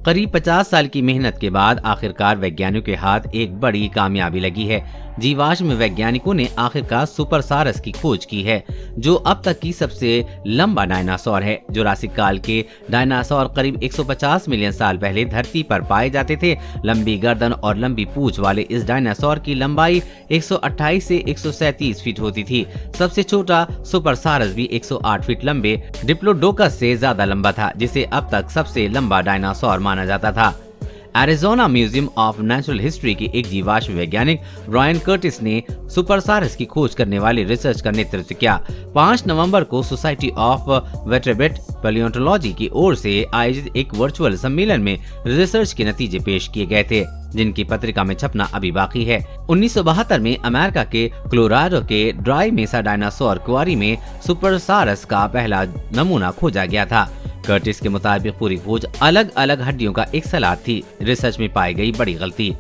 करीब 50 साल की मेहनत के बाद आखिरकार वैज्ञानिकों के हाथ एक बड़ी कामयाबी लगी है। जीवाश्म वैज्ञानिकों ने आखिरकार सुपरसारस की खोज की है, जो अब तक की सबसे लंबा डायनासोर है। जुरासिक काल के डायनासोर करीब 150 मिलियन साल पहले धरती पर पाए जाते थे। लंबी गर्दन और लंबी पूंछ वाले इस डायनासोर की लंबाई 128 से 137 फीट होती थी। सबसे छोटा सुपरसारस भी 108 फीट लंबे डिप्लोडोकस से ज्यादा लंबा था, जिसे अब तक सबसे लंबा डायनासोर माना जाता था। Arizona museum of natural history के एक जीवाश्म वैज्ञानिक ब्रायन कर्टिस ने सुपरसारस की खोज करने वाले रिसर्च का नेतृत्व किया। 5 नवंबर को सोसाइटी ऑफ वर्टेब्रेट पैलियोंटोलॉजी की ओर से आयोजित एक वर्चुअल सम्मेलन में रिसर्च के नतीजे पेश किए गए थे, जिनकी पत्रिका में छपना अभी बाकी है। 1972 में अमेरिका के कोलोराडो के ड्राई मेसा डायनासोर क्वारी में सुपरसारस का पहला नमूना खोजा गया था। कर्टिस के मुताबिक पूरी खोज अलग अलग हड्डियों का एक सलाद थी। रिसर्च में पाई गई बड़ी गलती।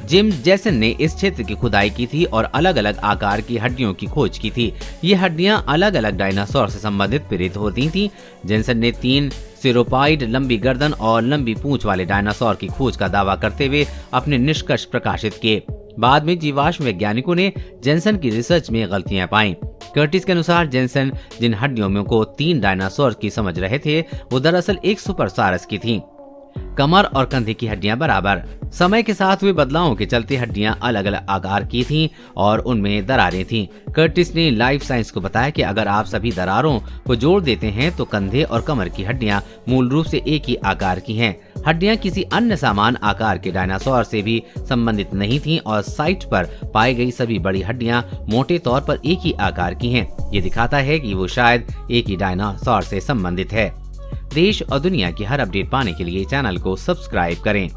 जिम जैसन ने इस क्षेत्र की खुदाई की थी और अलग अलग आकार की हड्डियों की खोज की थी। ये हड्डियां अलग अलग डायनासोर से संबंधित प्रतीत होती थीं। जेनसन ने 3 सिरोपॉइड, लंबी गर्दन और लंबी पूंछ वाले डायनासोर की खोज का दावा करते हुए अपने निष्कर्ष प्रकाशित किए। बाद में जीवाश्म वैज्ञानिकों ने जेनसन की रिसर्च में गलतियां पाईं। कर्टिस के अनुसार जेनसन जिन हड्डियों को 3 डायनासोर की समझ रहे थे, वो दरअसल एक सुपरसारस की थीं। कमर और कंधे की हड्डियां बराबर। समय के साथ हुए बदलावों के चलते हड्डियां अलग अलग आकार की थीं और उनमें दरारें थीं। कर्टिस ने लाइफ साइंस को बताया कि अगर आप सभी दरारों को जोड़ देते हैं तो कंधे और कमर की हड्डियां मूल रूप से एक ही आकार की हैं। हड्डियां किसी अन्य समान आकार के डायनासोर से भी संबंधित नहीं थीं और साइट पर पाई गई सभी बड़ी हड्डियां मोटे तौर पर एक ही आकार की हैं। ये दिखाता है कि वो शायद एक ही डायनासोर से संबंधित है। देश और दुनिया की हर अपडेट पाने के लिए चैनल को सब्सक्राइब करें।